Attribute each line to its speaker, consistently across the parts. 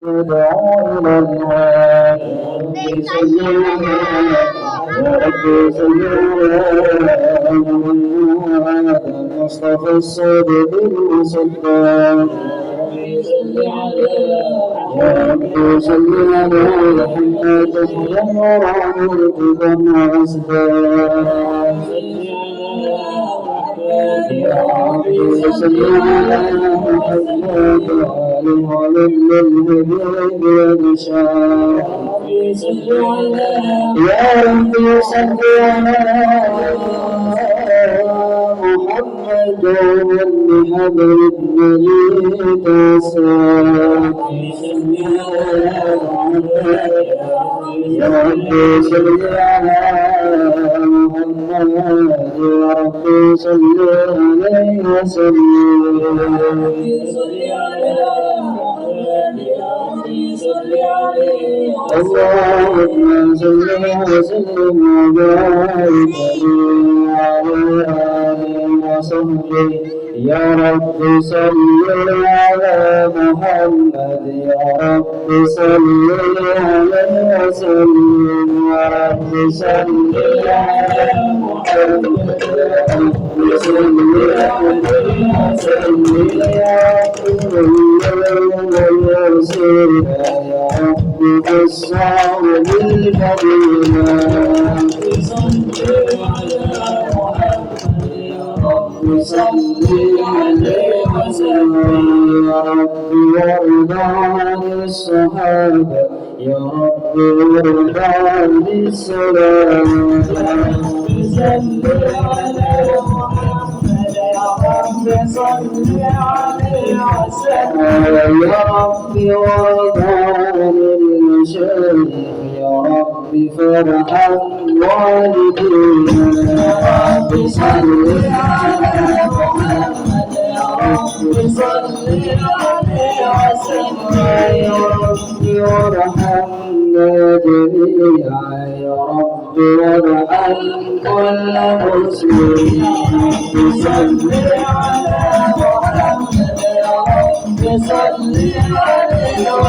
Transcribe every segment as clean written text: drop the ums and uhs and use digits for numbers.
Speaker 1: يدعو إلى الله. يا رب صل على محمد المصطفى الصادق المصدق. يا رب صل على محمد المرام الهدى والأسباب. يا رب صل على محمد وعلى الهدى والشام. يا رب صل على محمد والحبل المجيد والسلام. يا رب صل على محمد يا رب صل عليه وسلم. اللهم صل وسلم وبارك عليه وصحبه. يا رب صل على محمد يا رب صل عليه وسلم. يا رب صل على محمد يا رب صل عليه وسلم. يا رب في الصعب بالمدينة. صل عليه وسلم. يا رب وارض عن الصحابة. يا رب وارض عن السلام. يا رب صل على محمد يا رب صل عليه وسلم. يا رب وارض عن المشايخ. يا رب فارحم والدينا. يا رب صل على محمد يا رب صل عليه وسلم. يا رب وارحمنا جميعا. يا رب وارحم كل مسلم. يا رب صل على محمد يا رب صل عليه وسلم.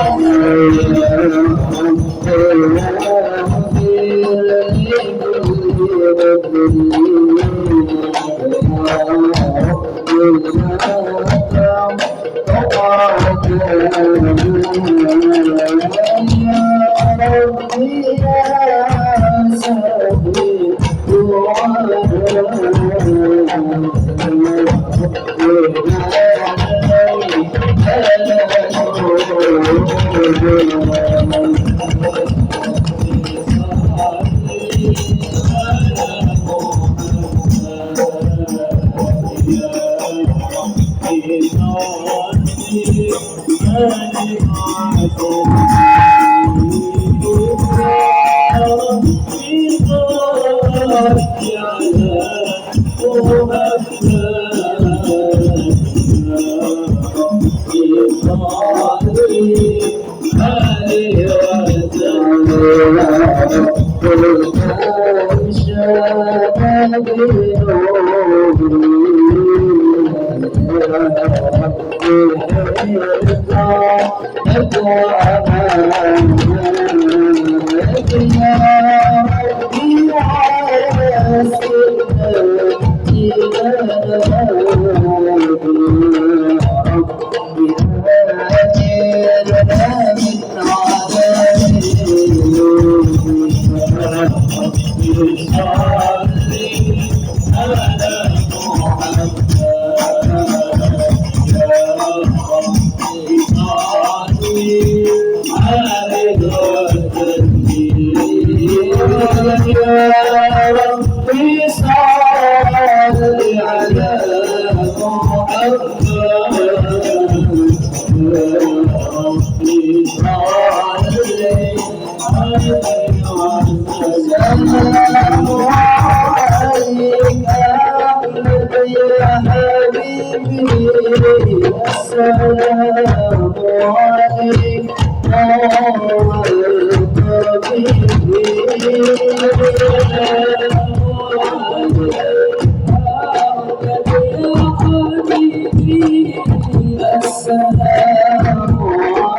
Speaker 1: السلام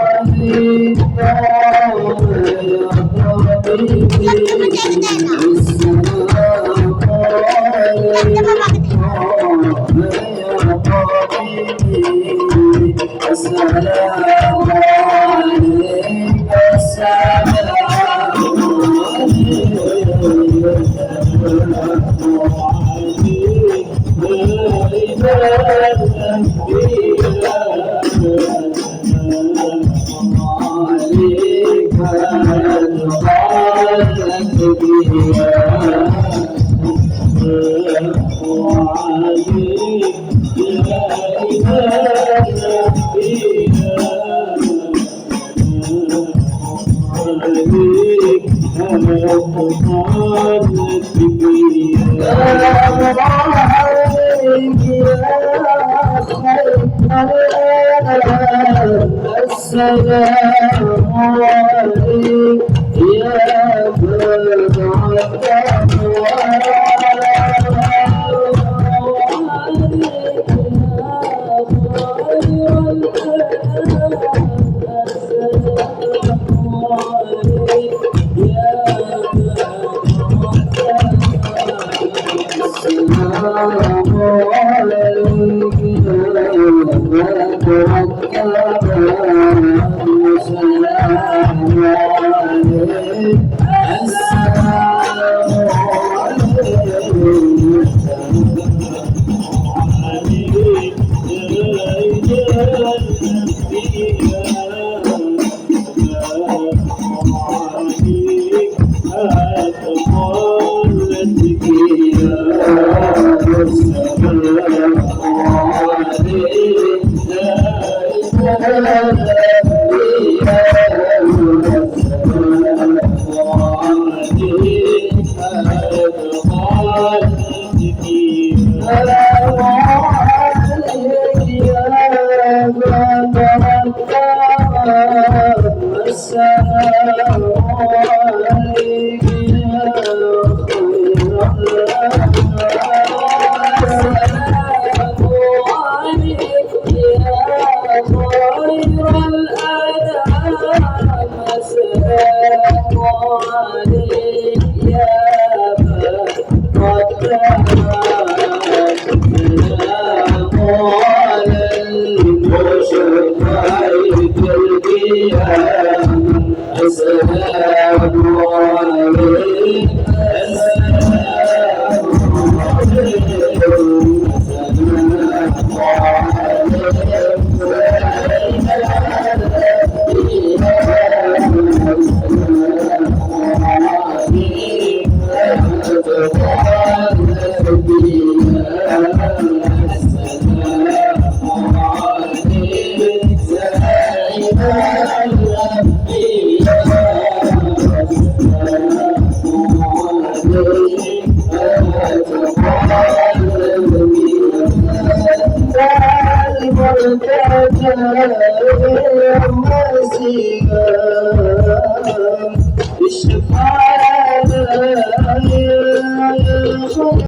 Speaker 1: عليكم. الشفاعة